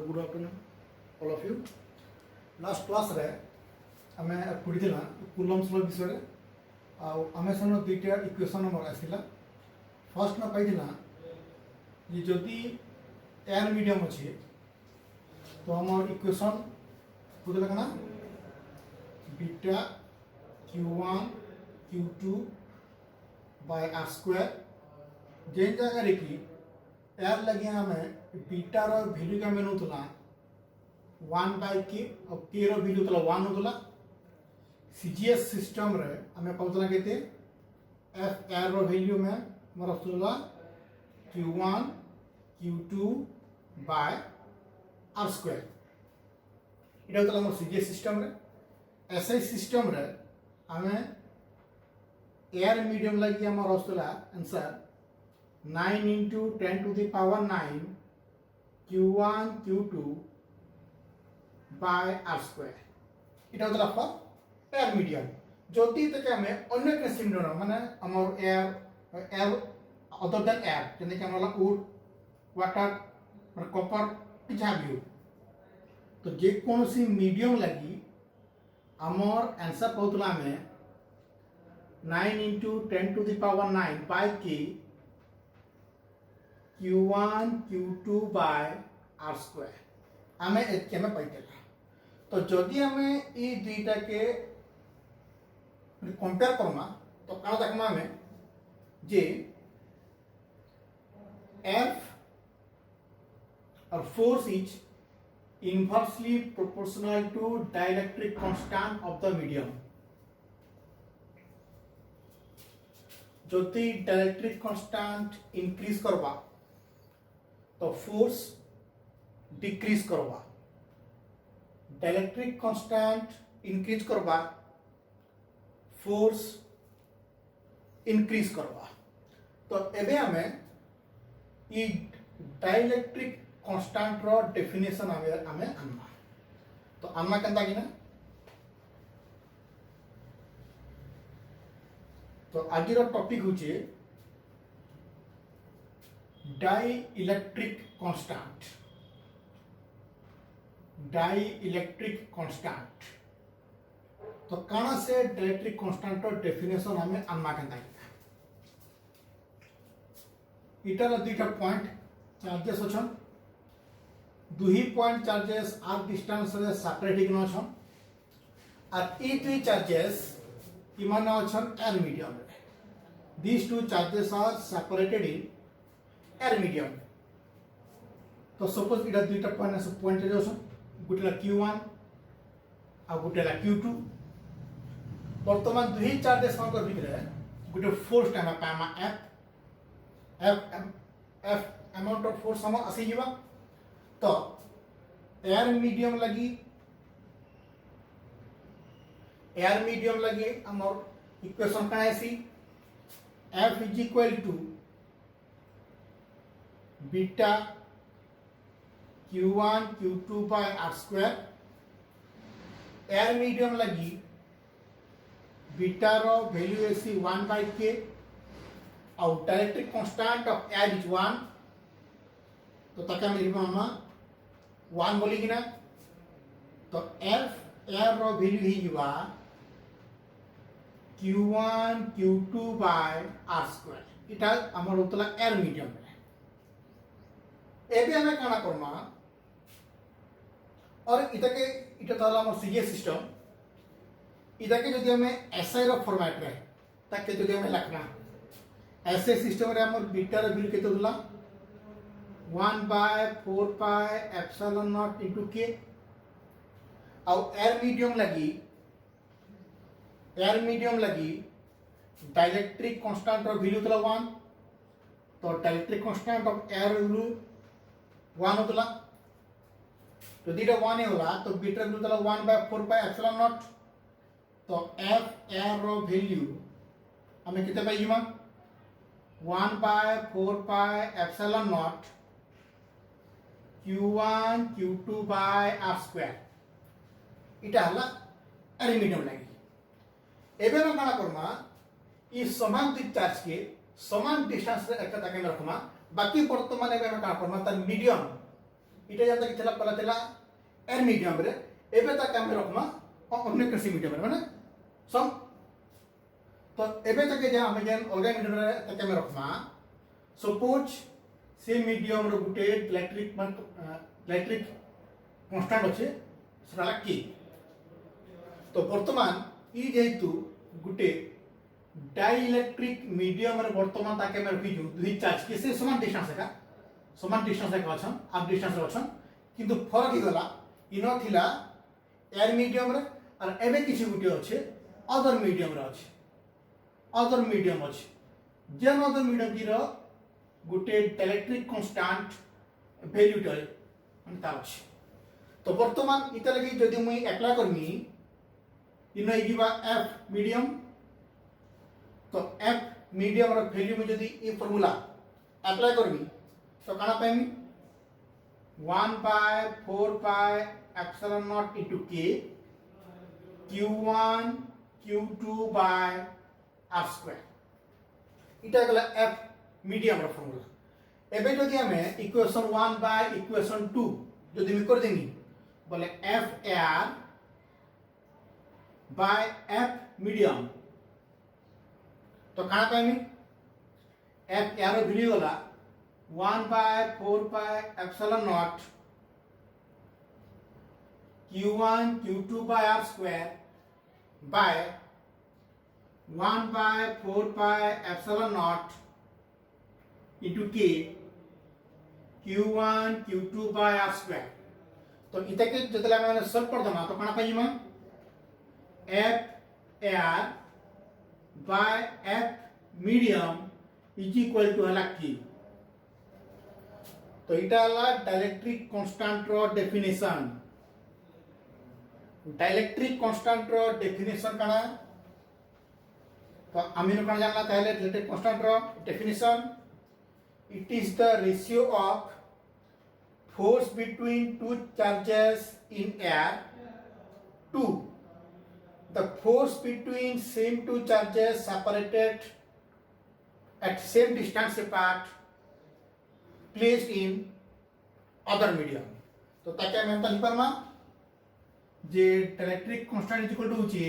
So good afternoon all of you. Last class रे आमे पढ़िथिला Coulomb's लो विषय आ आमे सन दुईटा इक्वेशन हमर आसिला फर्स्ट न पाइथिला ये जदि एयर मीडियम अछि तो हमर इक्वेशन बुझला कना beta q1 q2 by r square जेन जगह रे की एयर लगे हमें बीटा रो वैल्यू का मेनू तुला 1 by k और k रो वैल्यू तुला 1 होतला सीजीएस सिस्टम रे हमें पाउतला केते f एयर रो वैल्यू में मोर तुला q1 q2 by r square इटा तुला मोर सीजीएस सिस्टम रे एसआई सिस्टम रे हमें एयर मीडियम लगी हमर तुला answer 9 into 10 to the power 9 q1 q2 by r square इटा होतला फॉर एयर मीडियम जति तक हमें अन्य के सिमिलर माने हमर एयर अदर देन एयर जने कि हमला वुड वाटर और कॉपर किछा भी तो जे कोनसी मीडियम लगी हमर आंसर पाउतला में 9 into 10 to the power 9 by k q1 q2 by r square हमें एके में पाइतेला तो जदि हमें ई दुईटा के कंपेयर करमा तो का देखमा हमें जे f और force is inversely proportional to dielectric constant of the medium जदि dielectric constant increase करवा तो फोर्स डिक्रीज करवा डाइलेक्ट्रिक कांस्टेंट इंक्रीज करवा फोर्स इंक्रीज करवा तो एबे हमें ई डाइलेक्ट्रिक कांस्टेंट रो डेफिनेशन हमें आनना तो आनना केनता कि ना तो आज रो टॉपिक होचे dielectric constant तो काना से डाइलेक्ट्रिक कांस्टेंट रो डेफिनेशन हमें आनना केनता इटार दुईटा पॉइंट चार्जेस अछन दुही पॉइंट चार्जेस आर डिस्टेंस रे सेपरेट हिकन अछन और ई दुई चार्जेस इमान अछन एयर मीडियम रे these two charges are separated in air medium तो सपोज इटा दुईटा पॉइंट है पॉइंट जो गुटेला q1 आ गुटेला q2 वर्तमान दुही चार्जेस मानकर भितरे गुटे फोर्स टाइम पामा f अमाउंट ऑफ फोर्स हम आसी जीवा तो एयर मीडियम लगी हमर इक्वेशन का ऐसी f is equal to beta q1 q2 by r square air medium लगी बीटा रो वैल्यू ऐसी 1 by k और dielectric constant of air is 1 तो तका मिलबा हम 1 बोली कि ना तो f एयर रो वैल्यू ही जुवा q1 q2 by r square इटा हमर होतला एयर मीडियम एबे हमें काना करमा और इताके इटा ताला हमर सीजीएस सिस्टम इताके जदि हमें एसआई रो फॉर्मेट रे ताके जदि हमें लिखना एसआई सिस्टम रे हमर बीटा रो वैल्यू केते होला 1 by 4 pi epsilon naught into k और एयर मीडियम लगी डाइलेक्ट्रिक कांस्टेंट रो वैल्यू तला 1 तो dielectric constant of air value 1 होतला तो दीटा 1 ही होला तो बीटा वैल्यू तला 1 by 4 pi epsilon naught तो f एयर रो वैल्यू हमें कितने पाइबा 1 by 4 pi epsilon naught q1 q2 by r square इटा हला एयर मीडियम लगी एबे हम काना करमा ई समान दुई चार्ज के समान डिस्टेंस रे एकटा ताके रखमा बाकी वर्तमान एबे हम काना करमा त मीडियम इटा जब तक थिला पहला थिला एयर मीडियम रे एबे तक हम रखमा अन्य कृषि मीडियम रे माने सम तो एबे तक जे हम जेन अलगा मीडियम रे तक हम रखमा सपोज से मीडियम रो गुटे इलेक्ट्रिक कांस्टेंट अच्छे सेटा की तो वर्तमान ई जेतु गुटे डाइइलेक्ट्रिक मीडियम रे वर्तमान ताके हम रखिजु दुई चार्ज के से समान डिस्टेंस का अछन आप डिस्टेंस रे अछन किंतु फरक ही गला इनो थिला एयर मीडियम रे और एबे किछि गुटे अच्छे अदर मीडियम रे अच्छे अदर मीडियम अच्छे जेन अदर मीडियम की रो गुटे इलेक्ट्रिक कांस्टेंट वैल्यू टल ता अच्छे तो वर्तमान इता लगी जदि मुई अप्लाई करमी इनो इगिबा एफ मीडियम तो एफ मीडियम रो वैल्यू में जदि ई फार्मूला अप्लाई करमी तो काना पाइमी 1/4 पाई एप्सिलॉन नॉट इनटू के q1 q2 bye r square इटा गला एफ मीडियम रो फार्मूला एबे जदि हमें इक्वेशन 1 बाय इक्वेशन 2 जदि मी कर देनी बोले F AR by F medium तो काना पाइमी एफ एआर रो वैल्यू गला 1/4 pi epsilon naught q1 q2 by r square by 1/4 pi epsilon naught into k q1 q2 by r square तो इते के जतले माने सॉल्व कर दमा तो काना पाइमा f r by f medium is equal to हला k तो इटा हला डाइलेक्ट्रिक कांस्टेंट रो डेफिनेशन डाइलेक्ट्रिक कांस्टेंट रो डेफिनेशन काना तो आमिनो काना जानला ताहले डाइलेक्ट्रिक कांस्टेंट रो definition it is the ratio of force between two charges in air to the force between same two charges separated at same distance apart placed in other medium तो ताके मैं तन पर मा जे electric constant is equal to होची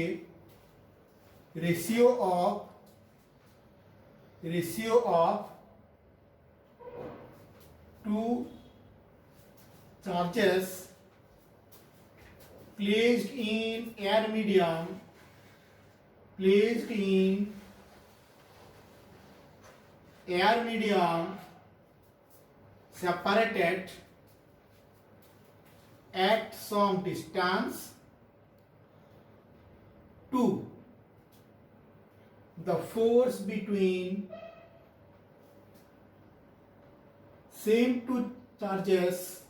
ratio of two charges placed in air medium separated at some distance to the force between same two charges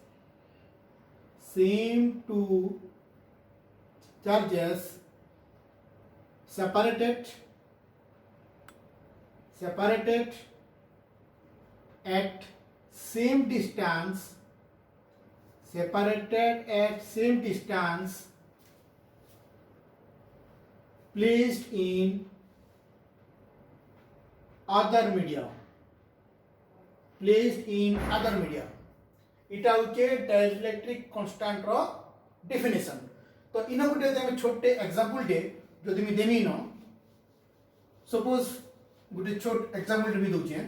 separated at same distance placed in other medium इटा होचे dielectric constant रो definition तो इना गुटे हम छोटे example दे जदि मी देमी न suppose गुटे छोट एग्जांपल भी दोचे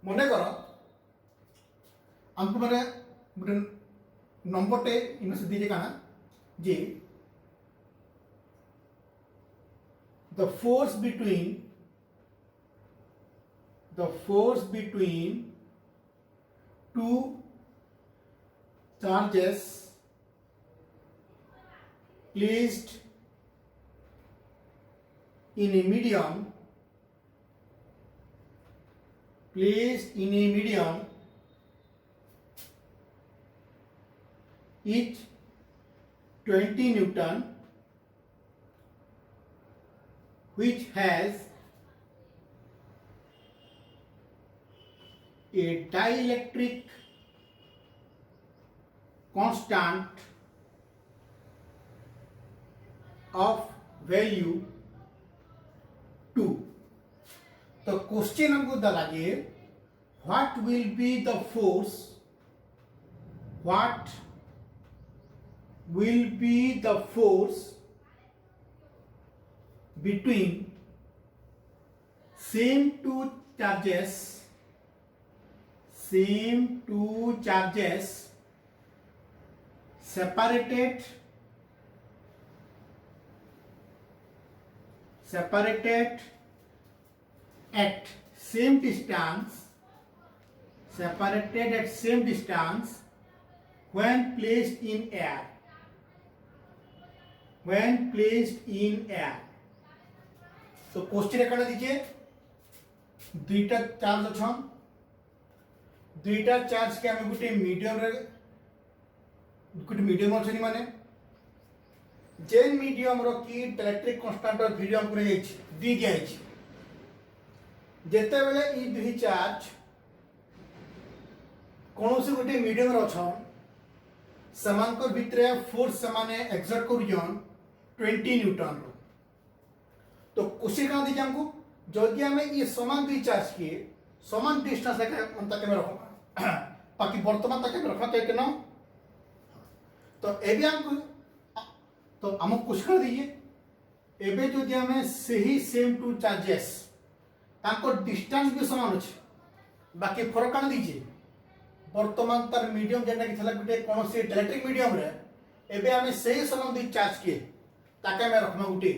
मने करो हमको माने गुटे नंबर टे इनो से दीजे काना जे the force between two charges placed in a medium each 20 Newton which has a dielectric constant of value 2. The question हमको दला जे what will be the force what will be the force between same two charges separated at same distance when placed in air. तो question एकाटा दीजिए दुईटा charge अच्छन दुईटा charge के हमें गोटे medium अच्छे माने जेन मीडियम रो की इलेक्ट्रिक कांस्टेंट और वीडियो हमको दी दिया जेते बेले ई दुई चार्ज कौन से गोटे मीडियम रो छन समानकर भितरे फोर्स समाने एक्सर्ट करूजन 20 न्यूटन रो तो क्वेश्चन का दीजिए हमको जदि हमें ये समान दुई चार्ज के समान डिस्टेंस तक में रखो बाकी वर्तमान तक में रखा तो ना तो एबे हमको तो हम क्वेश्चन दीजिए एबे जदि हमें सही सेम टू चार्जेस ताको डिस्टेंस भी समान अछि बाकी फरक कान दीजिए वर्तमान तार मीडियम जेना कि थला गुटे कोनोसी इलेक्ट्रिक मीडियम रे एबे हमें सही समान दुई चार्ज के ताके में रखना गुटे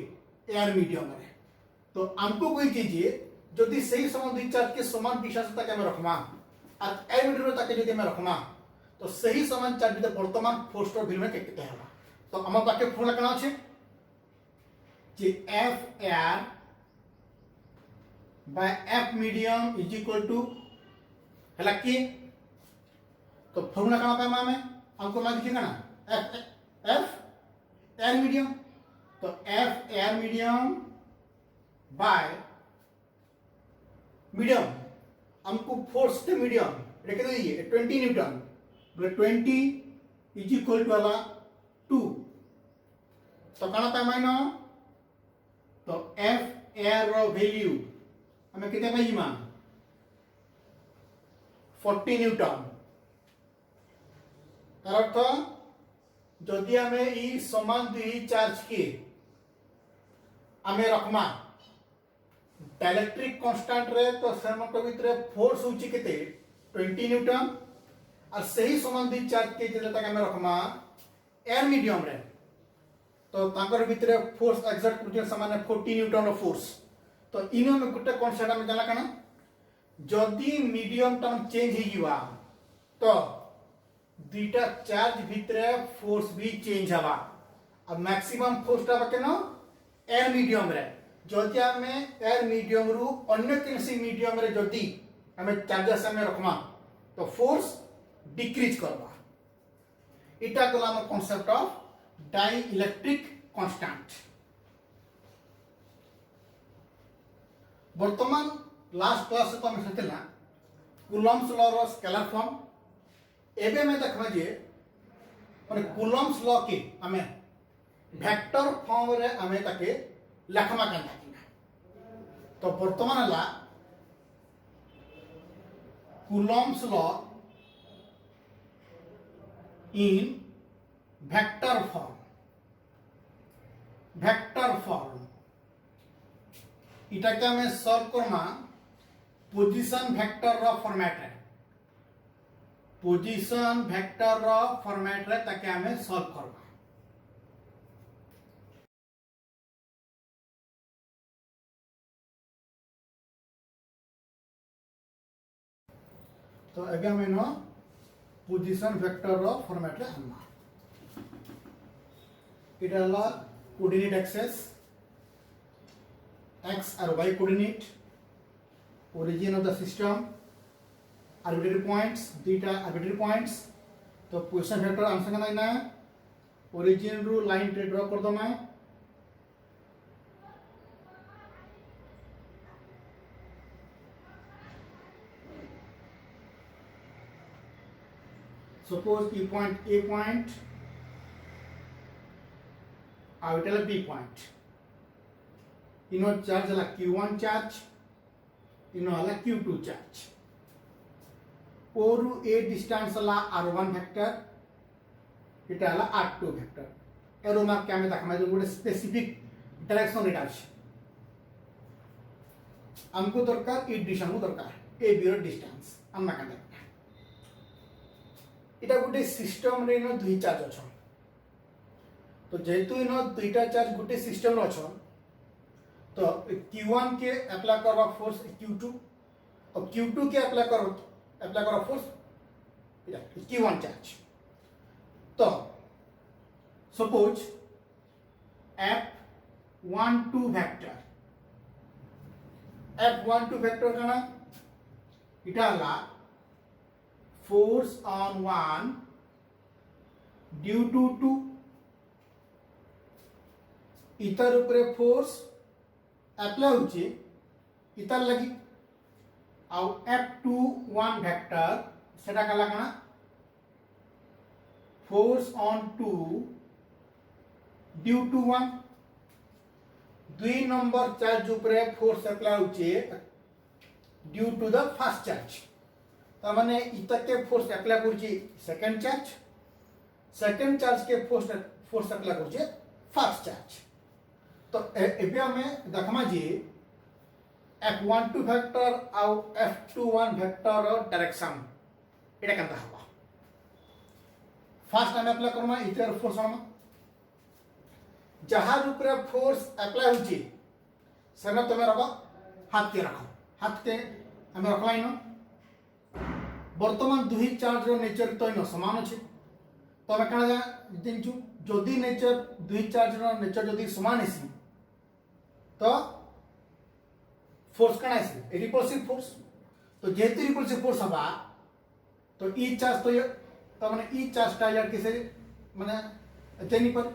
एयर मीडियम रे तो हमको कोई कीजिए जदि सही समान दुई चार्ज के समान डिस्टेंस तक में रखमा और एयर मीडियम तक जदि में रखमा तो सही समान चार्ज दे वर्तमान फोर्स तो बिल में केते हला तो हम पाके फॉर्मूला काना अछि जे F air by F medium is equal to हला की तो फॉर्मूला काना पाए हमें हमको मान दीजिए ना F एयर मीडियम तो F air medium bye medium हमको फोर्स के मीडियम लिख दीजिए 20 न्यूटन 20 इज इक्वल टू वाला 2 तो काना पाए माइनो तो F एयर रो वैल्यू हमें कितने पाई मान 40 न्यूटन तार अर्थ जदि हमें ई समान दुई चार्ज के हमें रखमा इलेक्ट्रिक कांस्टेंट रे तो सेमक भितरे फोर्स होची केते 20 न्यूटन और सही समान दुई चार्ज के जेले तक हमें रखमा एयर मीडियम रे तो तांकर भितरे फोर्स एक्सर्ट करते समान 40 न्यूटन रो फोर्स तो इनो में गुटे कांसेप्ट में जाला काना जदि मीडियम टर्म चेंज ही जीवा तो दुईटा चार्ज भितरे फोर्स भी चेंज हवा अब मैक्सिमम फोर्स ता बकेनो एयर मीडियम रे जदि हमें एयर मीडियम रु अन्य किसी मीडियम रे जदि हमें चार्जेस में रखमा तो फोर्स डिक्रीज करबा इटा गला हम concept of dielectric constant वर्तमान लास्ट क्लास तो हम सतेला कूलम्ब्स लॉ रो स्केलर फॉर्म एबे में देखबा जे माने कूलम्ब्स लॉ के हमें वेक्टर फॉर्म रे हमें ताके लखमा करना तो वर्तमान ला Coulomb's law in vector form इटा के हमें सॉल्व करना पोजीशन वेक्टर रो फॉर्मेट है पोजीशन वेक्टर रो फॉर्मेट रे ताके हमें सॉल्व करना तो अगे हमें नो पोजीशन वेक्टर रो फॉर्मेट रे आनना इटा ला कोऑर्डिनेट एक्सेस x और y coordinate origin of the system arbitrary points theta arbitrary points तो पोजीशन वेक्टर आंसर का ना origin रू लाइन टे ड्रॉ कर दो मैं suppose e point a point orbital b point Eno charge La q1 charge Eno La q2 charge और ए distance ला r1 vector इटा हला R2 वेक्टर एरो मार्क के हमें देखा जो गोटे स्पेसिफिक डायरेक्शन इटा अछि हमको दरकार ई डिस्टेंस को दरकार ए बी रो डिस्टेंस हम का देखा इटा गोटे सिस्टम रे न दुई चार्ज अछन तो जेहेतु इन दुईटा चार्ज गोटे सिस्टम रे अछन तो Q1 के अप्लाई करवा फोर्स Q2 और Q2 के अप्लाई करो फोर्स Q1 चार्ज तो सपोज F12 वेक्टर का इटा हला force on one due to two इतर उपरे फोर्स अप्लाई होची इतर लगी आउ F21 वेक्टर सेटा कला कना force on two due to one दुई नंबर चार्ज उपरे फोर्स अप्लाई होची due to the first charge तो माने इतके फोर्स अप्लाई करची सेकंड चार्ज के फोर्स अप्लाई करची फर्स्ट चार्ज तो एबे हमें देखमा जे F12 वेक्टर आउ F21 वेक्टर डायरेक्शन एटा केनता हबा फर्स्ट हम अप्लाई करमा इतर फोर्स हम जहां ऊपर फोर्स अप्लाई होची सेना तमे रखो हाथ के रखो हाथ के हम रखलाई न वर्तमान दुही चार्ज रो नेचर तो इन समान अछि तो हम काना दिनचु जदी नेचर दुही चार्ज रो नेचर जदी समान अछि तो फोर्स कना अछि रिपल्सिव फोर्स तो जेहेतु रिपल्सिव फोर्स हबा तो ई चार्ज तो माने ई चार्ज टा यार किसे माने तेनी पर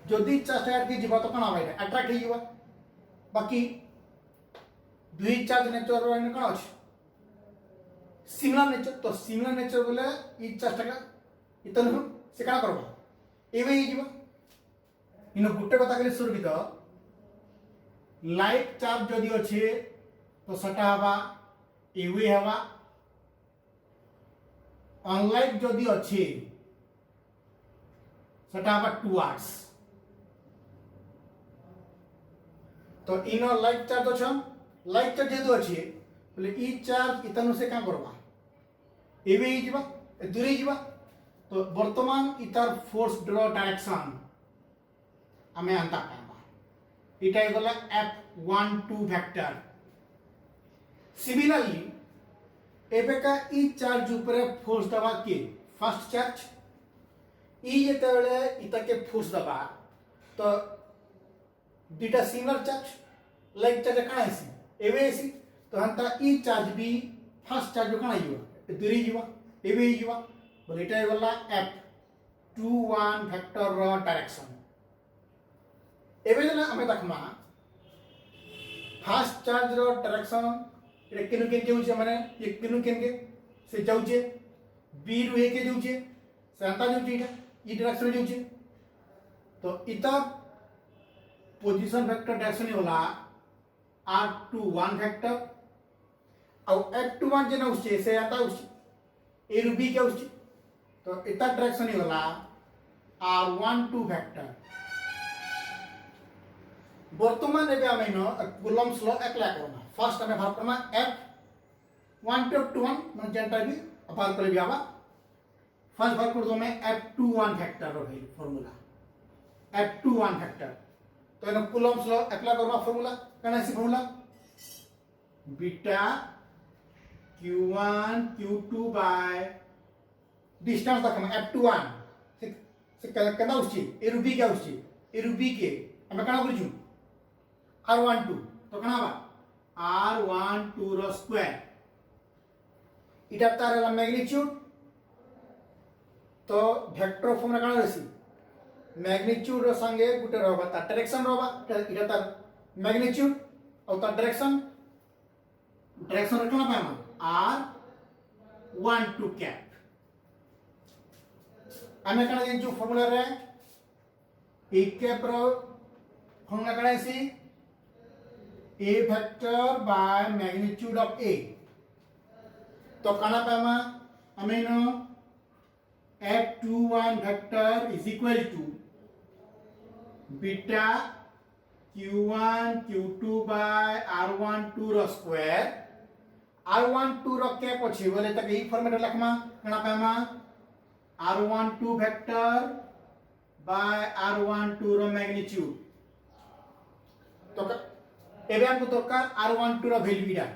जदी चार्ज टा यार की जीवा तो कना होइला अट्रैक्ट हिवा बाकी दुई चार्ज नेचर रो इन कना अछि सिमिलर नेचर बोले ई चार्ज टा इतन से कना करबा एवे ही जीवा इन गुटे कथा कहले सुर भी तो लाइक चार्ज जदि अच्छे तो सटा हवा एवे हवा अनलाइक जदि अच्छे सटा हवा टुवर्ड्स तो इन लाइक चार्ज अच्छन लाइक चार्ज जेदो अच्छे बोले ई चार्ज इतनु से का करबा एवे ही जीवा दूरे जीवा तो वर्तमान इतार फोर्स ड्रॉ डायरेक्शन हमें अंता पाएबा इटा गला F12 वेक्टर सिमिलरली एबे का ई चार्ज ऊपर फोर्स दबा के फर्स्ट चार्ज ई जेतेबेले इता के फोर्स दबा तो दुटा सिमिलर चार्ज लाइक चार्ज कना आसी एवे आसी तो हंता ई चार्ज भी फर्स्ट चार्ज कना आइबा दूरी जीवा एवे ही जीवा बोले इटा गला F21 वेक्टर रो डायरेक्शन एबे जना हमें देखमा फास्ट चार्ज रो डायरेक्शन एटा केनु केन के होचे माने ये केनु केन के से जाउचे बी रु ए के जाउचे से अंता जाउचे इटा ई डायरेक्शन जाउचे तो इता पोजीशन वेक्टर डायरेक्शन होला R21 वेक्टर और F21 जना होचे से आता होचे ए रु बी के होचे तो इता डायरेक्शन होला R12 वेक्टर वर्तमान एबे हमें न कूलम्ब्स लॉ अप्लाई करना फर्स्ट हमें भाग करना F12 माने जनता भी भाग कर लिया फर्स्ट भाग कर दो मैं F21 वेक्टर रो है फार्मूला F21 वेक्टर तो इन कूलम्ब्स लॉ अप्लाई करना फार्मूला कना सी formula beta Q1 Q2 by distance तक हम F21 से कना उसची ए रु बी क्या उसची ए रु बी के हम कना करू R12 तो कना बा R12 रो स्क्वायर इटा तार मैग्नीट्यूड तो वेक्टर फॉर्म कना रहसी मैग्नीट्यूड रो संगे गुटे रहबा ता डायरेक्शन रहबा इटा तार मैग्नीट्यूड और ता डायरेक्शन रखना पाएमा R12 कैप हमें कना दिन जो फॉर्मूला रे ए कैप रो फॉर्मूला कना सी A vector by magnitude of A तो कना पाएमा हमें no F21 vector is equal to beta Q1 Q2 by R12 रो स्क्वायर R12 रो कैप अछि बोले तक ई फॉर्मेट लिखमा कना पामा R12 वेक्टर बाय R12 रो मैग्नीट्यूड तो एबे हमको दरकार R12 रो वैल्यू इडा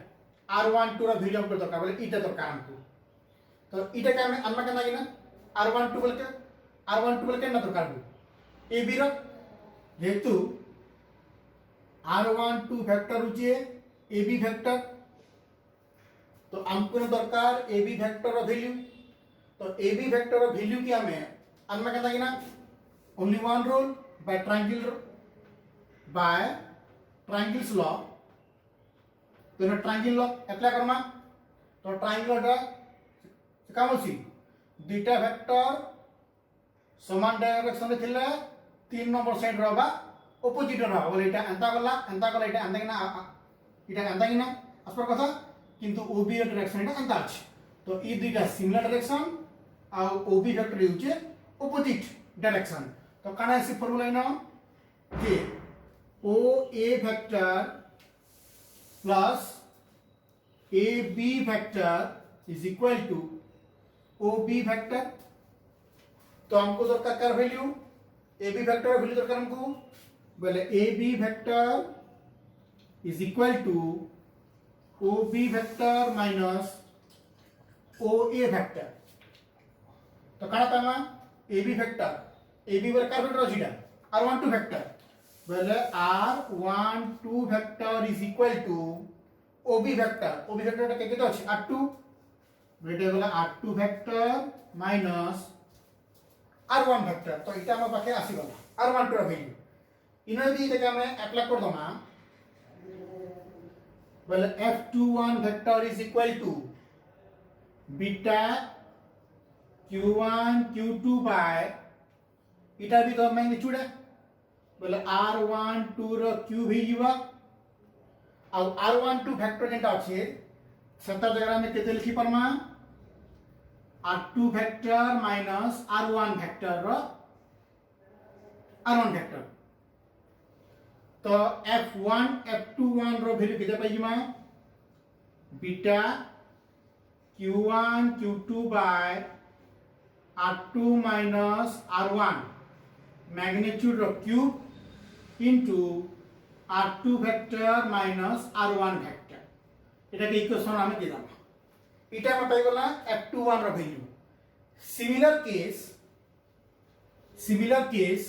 R12 रो वैल्यू हमको दरकार बोले इटा दरकार हमको तो इटा का में अन्ना कना गिना R12 बोले के ना दरकार A B row जेतु R12 vector होचे ए बी वेक्टर तो हमको दरकार ए बी वेक्टर रो वैल्यू तो ए बी वेक्टर रो वैल्यू की हमें अन्ना कना गिना only one rule by triangles law तो ना ट्रायंगल लॉ अप्लाई करमा तो ट्रायंगल टा काम अछि दुटा वेक्टर समान डायरेक्शन रे थिले 3 नंबर साइड रहबा ऑपोजिट रहबा बोले इटा अंता गला इटा अंता किना अस्पर कथा किंतु ओबी रो डायरेक्शन इटा अंता अछि तो ई दुटा सिमिलर डायरेक्शन आ ओबी वेक्टर होचे ऑपोजिट डायरेक्शन तो काना से फॉर्मूला इनो जे O A vector plus A B vector is equal to O B vector तो हमको दरकार कर value A B vector value दरकार हमको बोले A B vector is equal to O B vector minus O A vector तो काना पामा A B vector A B vector रोजिडा R12 वेक्टर बोले R12 vector is equal to O B vector टा के तो अछि R2 बेटे बोला R2 vector minus R1 vector तो इटा हम पाखे आसी गला R12 रो वैल्यू इनो भी जगह में अप्लाई कर दमा बोले F21 vector is equal to beta Q1 Q2 by इटा भी तो मैग्नीट्यूड है बोले R12 रो क्यूब ही जीवा आ R12 वेक्टर जेटा अछि सत्ता जगह में केते लिखि परमा R2 vector minus R1 vector तो F1 F21 रो वैल्यू केते पाइमा beta Q1 Q2 by R2 minus R1 magnitude रो cube into R2 vector minus R1 vector एटा के इक्वेशन हमें दे दमा इटा में पाई गला F21 रो वैल्यू सिमिलर केस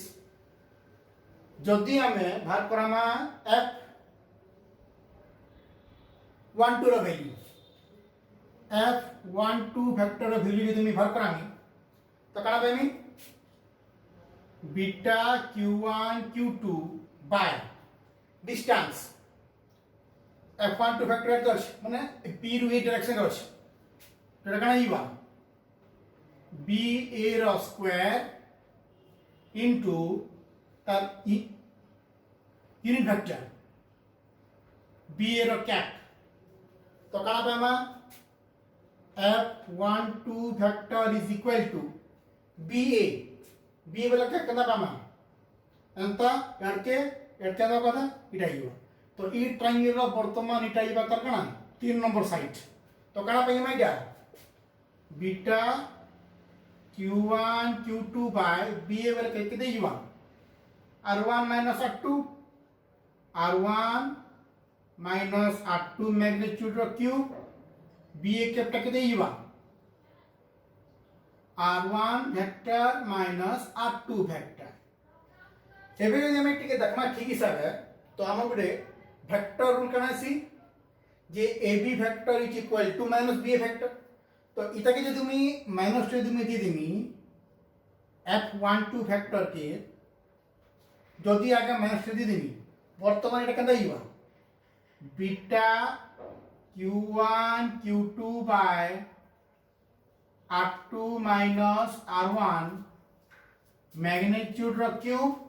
जदि हमें भाग करामा F12 रो वैल्यू F12 वेक्टर रो वैल्यू यदि मैं भाग करामी तो काना पाइमी beta Q1 Q2 by distance F12 vector तो माने P रो ए डायरेक्शन रो तो काना इवा बी ए रो स्क्वायर इनटू तार यूनिट वेक्टर बी ए रो कैप तो काना पामा F12 vector is equal to B A वाला क्या करना पामा अंता यारके एटके ना कथा इटा हियो तो ई ट्रायंगल रो वर्तमान इटा इबा कर कना 3 नंबर साइड तो कना पाई माइडा beta Q1 Q2 by B A वाला के दे जीवा R1 माइनस R2 मैग्नीट्यूड रो क्यूब बी ए के दे जीवा R1 vector minus R2 vector एबे जे हम टिके देखमा ठीक हिसाब है तो हम गुडे वेक्टर रूल कना सी जे AB vector is equal to minus BA vector तो इता के जदि मी माइनस टू दे दिमी F12 वेक्टर के जदि आगे माइनस टू दे दिमी वर्तमान एटा कंदा हिवा beta Q1 Q2 by R2 minus R1 magnitude रो cube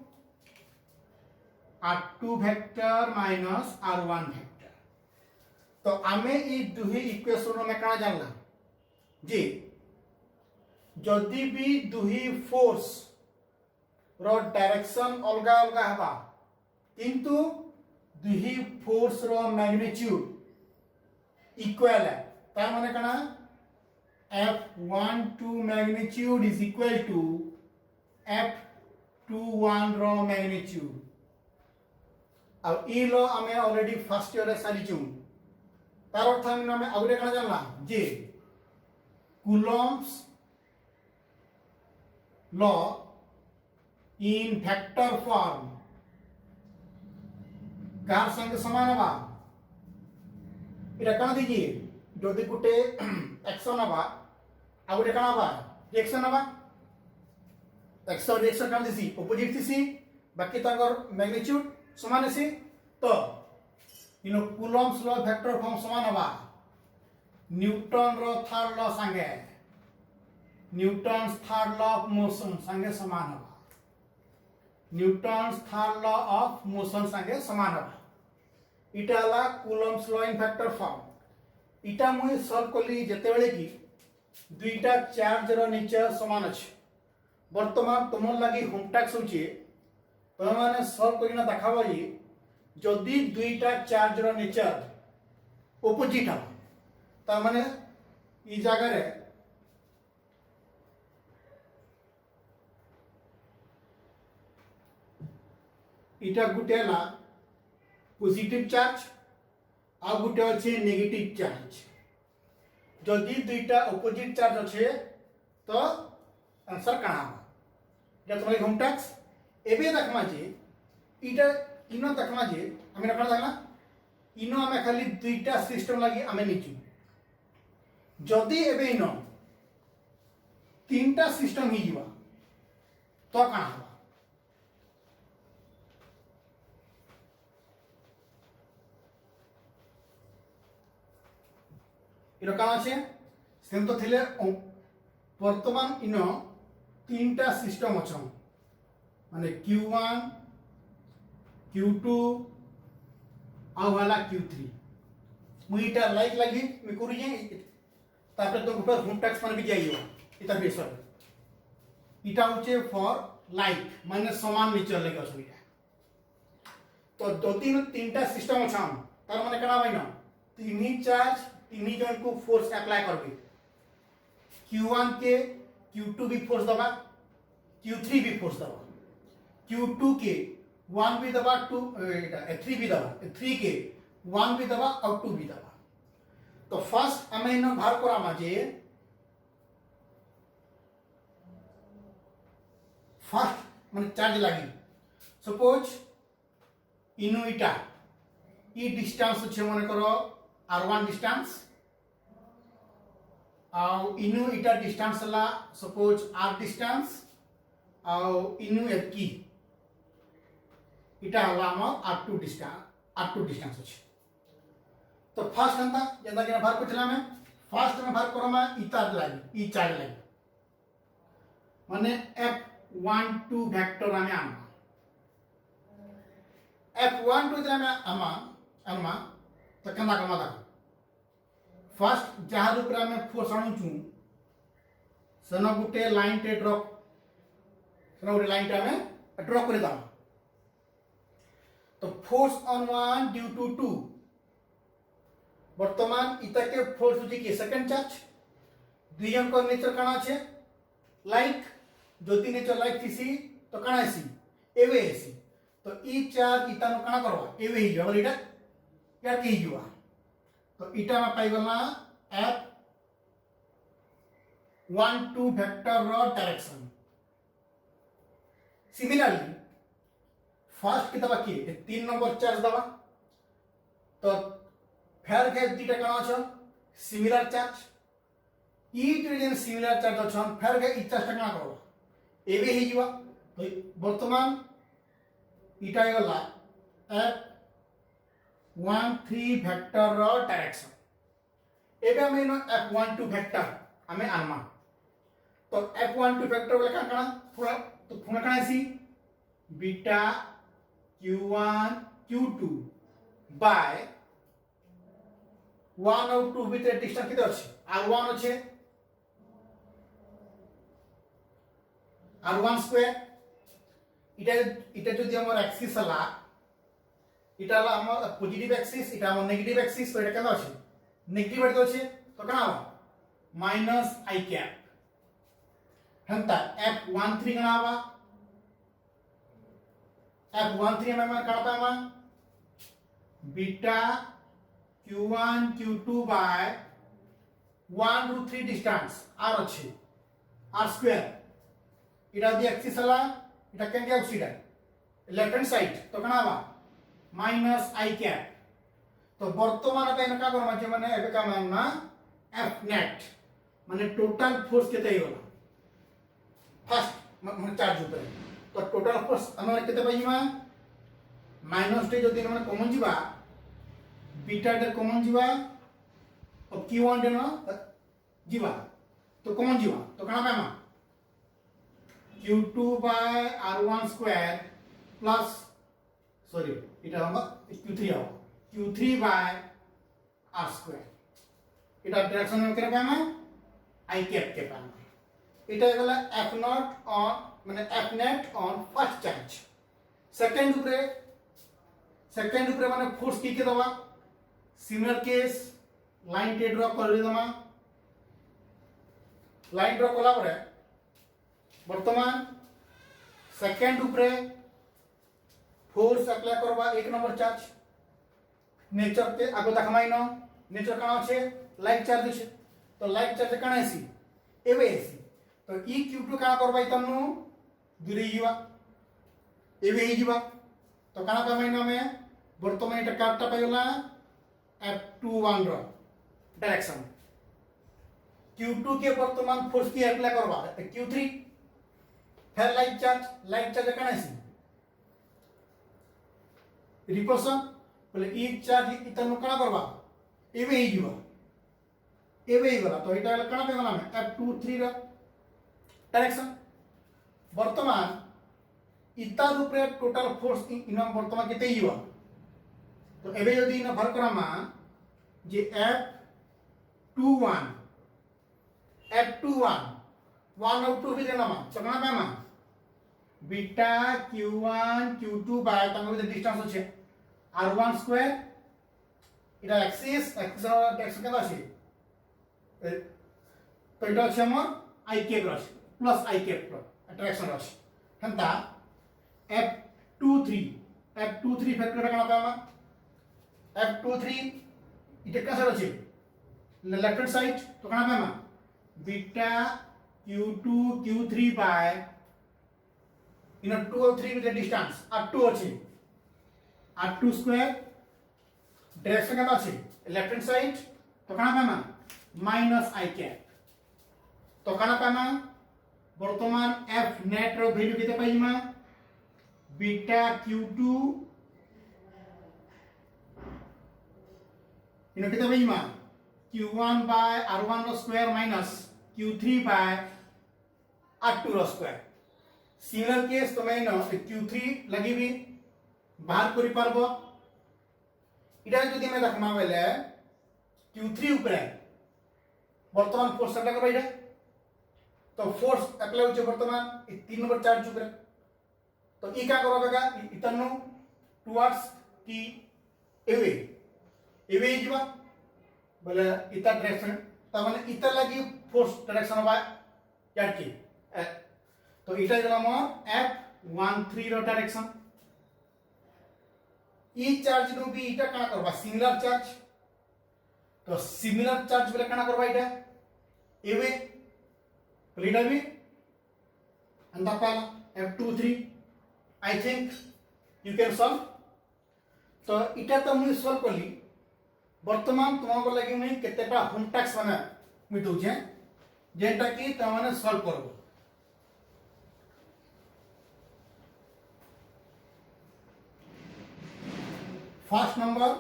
R2 vector minus R1 vector तो आमे ई दुही इक्वेशन में कना जानला जी जदि भी दुही फोर्स रो डायरेक्शन अलगा अलगा हवा किंतु दुही फोर्स रो मैग्नीट्यूड इक्वल है तार माने कना F12 magnitude is equal to F21 रो मैग्नीट्यूड अब ई लो हमें ऑलरेडी फर्स्ट ईयर रे सारिचू तार अर्थ हमें आगरे कना जानला जे Coulomb's law in vector form कार संग समान हवा इटा कना दीजिए जदि गुटे एक्शन हवा आ गुटे कना हवा रिएक्शन हवा एक्शन रिएक्शन कना दिसी ऑपोजिट दिसी बाकी ताकर मैग्नीट्यूड समान है तो इनो कूलम्ब्स लॉ वेक्टर फॉर्म समान हवा न्यूटन रो थर्ड लॉ संगे Newton's third law of motion संगे समान हवा Newton's third law of motion संगे समान हवा इटाला Coulomb's law in vector form इटा मुई सॉल्व कली जते बेले की दुईटा चार्ज रो नेचर समान अछि वर्तमान तुमन लागि होम टास्क होची तुम माने सॉल्व करिना देखाबो जी जदि दुईटा चार्ज रो नेचर ऑपोजिट हवा ता माने ई जगह रे इटा गुटेला पॉजिटिव चार्ज आ गुटे अछि नेगेटिव चार्ज जदि दुईटा ऑपोजिट चार्ज अछि तो आंसर काना या तुम्हारे होम टास्क एबे देखमा जे इटा इनो देखमा जे हमें रखना देखना इनो हमें खाली दुईटा सिस्टम लागि हमें निचु जदि एबे इनो तीनटा सिस्टम ही जीवा तो काना हवा इनो काना छे सेम तो थिले वर्तमान इनो तीनटा सिस्टम अछन माने Q1 Q2 आ वाला Q3 मुइटा लाइक लगी मैं करू जे तापर तो ऊपर होम टैक्स पर भी जाइयो इता बेसर इटा होचे फॉर लाइक माने समान नेचर लगे असुविधा तो दो तीन तीनटा सिस्टम अछन तार माने कना भाई ना तीन चार्ज तीन जन को फोर्स अप्लाई करबे Q1 के Q2 भी फोर्स दबा Q3 भी फोर्स दबा Q2 के 1 भी दबा 2 3 भी दबा 3 के 1 भी दबा और 2 भी दबा तो फर्स्ट हमें इनो भार करा माजे फर्स्ट माने चार्ज लागी सपोज इनो इटा ई डिस्टेंस छे माने करो R1 डिस्टेंस आउ इनु इटा डिस्टेंस ला सपोज R डिस्टेंस आउ इनु एकी इटा हला हम R2 डिस्टेंस अछि तो फर्स्ट अंता जंदा के भार पछला में फर्स्ट में भार करमा इता लागी ई चार्ज लागी माने F12 वेक्टर हमें आमा F12 इतना में आमा तो कमा कमा दा फर्स्ट जहाज ऊपर में फोर्स आणुचू सना गुटे लाइन टे ड्रॉप सना गुटे लाइन टे में ड्रॉप करे दा तो फोर्स ऑन 1 ड्यू टू 2 वर्तमान इता के फोर्स होची के सेकंड चार्ज दुई जन को नेचर काना छे लाइक जति नेचर लाइक थीसी तो काना एसी एवे एसी तो ई चार्ज इता नो काना करवा एवे ही जबर इटा यार के ही जुआ तो इटा में पाई गला F12 वेक्टर रो डायरेक्शन सिमिलरली फर्स्ट की दबा की 3 नंबर चार्ज दबा तो फेर के दीटा काना छ सिमिलर चार्ज ई ट्रेजन सिमिलर चार्ज अछन फेर के इच्छा काना करो एबे ही जुआ तो वर्तमान इटा गला F13 वेक्टर रो डायरेक्शन एबे हम इनो F12 वेक्टर हमें आनमा तो F12 वेक्टर बोले काना थोड़ा तो थोड़ा काना सी बीटा Q1 Q2 बाय 1 और 2 भीतर डिस्टेंस किते अछि R1 अछि r1 স্কয়ার এটা যদি আমার অ্যাক্সিস হলা এটা হলো আমার পজিটিভ অ্যাক্সিস এটা আমার নেগেটিভ অ্যাক্সিস তো এটা কেন আছে নেগেটিভ এর আছে তো কেন হবে মাইনাস আই ক্যাপ হেনতা f13 কেন হবে f13 में काढता है beta q1 q2 by 1 root 3 distance r अच्छे r square এটা দি एक्सिस हला এটা কেন দিয়া উছিটা লেফট হ্যান্ড সাইড তো কেন হবে মাইনাস আই ক্যাপ তো বর্তমানে তাই না কাগর মাঝে মানে এবে কাম না f net মানে টোটাল ফোর্স কেতেই হলো ফার্স্ট মানে চার্জ উপরে तो टोटल फोर्स আমরা কেতে পাইমা माइनस टे যদি আমরা কমন জিবা बीटा टे कॉमन जीवा और q1 टे ना जीवा तो कॉमन जीवा तो कना पामा q2 by r1 square plus sorry এটা আমরা q3 হবে q3 by r स्क्वायर এটা डायरेक्शन में केना पामा i कैप के पामा এটা হলো f नॉट ऑन মানে f net on first charge second ऊपर মানে फोर्स की के दवा सिमिलर केस लाइन टे ड्रॉ कर दमा लाइन ड्रॉ कला परे वर्तमान सेकंड ऊपर फोर्स अप्लाई करबा एक नंबर चार्ज नेचर के आगो देखमाइनो नेचर काना আছে लाइक चार्ज আছে तो लाइक चार्ज काना आसी एवे आसी तो ई q2 काना करबा इतनु दूरे जीवा एवे ही जीवा तो काना पाइनो में वर्तमान এটা কার্ডটা পাইলা f21 র डायरेक्शन q2 के वर्तमान फोर्स की अप्लाई करबा q3 फिर लाइक चार्ज काना आसी रिपल्सन बोले ई चार्ज इतनु काना करबा एवे ही जीवा एवे ही गला तो এটা কানা পাইলা में f23 র डायरेक्शन वर्तमान इतार ऊपर टोटल फोर्स इन वर्तमान केते जीवा तो एबे यदि इन भर करामा जे f21 1 और 2 भी देना मा चकना पामा बीटा q1 q2 बाय तंग में डिस्टेंस আছে r1 স্কয়ার এটা एक्सिस কেন আছে তো এটা আছে আমার i ক্যাপ আছে প্লাস i ক্যাপ अट्रैक्शन আছে হেনতা f23 फैक्टर কানা পামা f23 এটা কাছে আছে लेफ्ट हैंड साइड तो काना पामा बीटा q2 q3 बाय इन 2 और 3 with distance r2 আছে r2 स्क्वायर डायरेक्शन কানা আছে लेफ्ट हैंड साइड तो काना पामा माइनस i कैप तो काना पामा वर्तमान f नेट रो वैल्यू केते पाइमा बीटा q2 इनो केते पाइमा q1 by r1 रो square minus q3 by r2 रो स्क्वायर सिमिलर केस तो मैं q3 लगी भी बाहर करि पारबो इटा जदि मैं देखमा बेले q3 ऊपर वर्तमान फोर्स अप्लाई करबा इटा तो फोर्स अप्लाई होचे वर्तमान 3 नंबर चार्ज ऊपर तो ई क्या करोगा इतनु टुवर्ड्स की एवे ही जीवा बोले इता डायरेक्शन ता माने इता लगी फोर्स डायरेक्शन बा यार की तो इटा जला म f13 रो डायरेक्शन ई चार्ज नु भी इटा का करबा सिमिलर चार्ज तो सिमिलर चार्ज बोले काना करबा इटा एवे बोले इटा भी अंदा पाला f23 I think you can solve तो इटा तो मुझे सॉल्व कर ली वर्तमान तुमको लगे मुझे केतेटा होम टास्क बना मुझे दोजे जेटा कि तमाने सॉल्व करबो फर्स्ट नंबर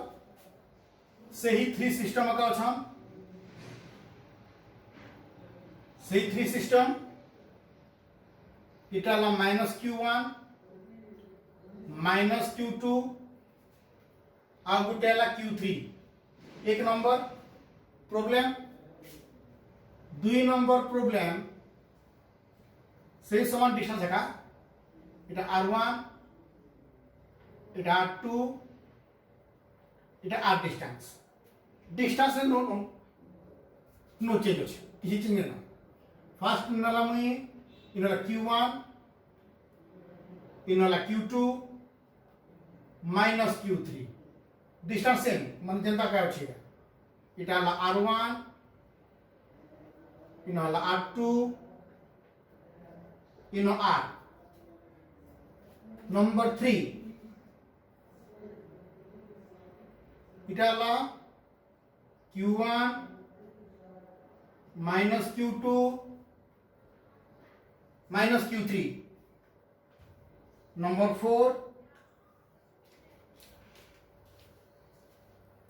से ही 3 सिस्टम का अच्छा से 3 सिस्टम इटा ला -q1 -q2 आ गुटेला q3 एक नंबर प्रॉब्लम 2 नंबर प्रॉब्लम से समान डिस्टेंस है এটা r1 এটা r2 এটা r distance distance no no no change আছে কিছু চেঞ্জ না ফার্স্ট নিলাম আমি ইনলা q1 ইনলা q2 minus q3 distance same मन जनता का আছে এটা হলো r1 ইনো হলো r2 ইনো r नंबर 3 এটা হলো q1 minus q2 minus q3 number 4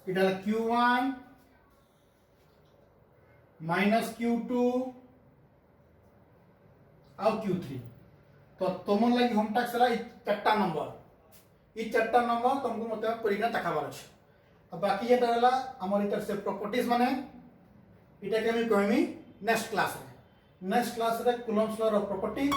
এটা হলো q1 माइनस q2 और q3 तो तुम लगी होम टास्क ला चारटा नंबर ये चारटा नंबर तुमको मतलब परीक्षा देखाबार আছে अब बाकी যেটা হলো আমার ইতার সে প্রপার্টিজ মানে এটাকে আমি কইমি নেক্সট ক্লাস রে কুলম্বস ল র প্রপার্টিজ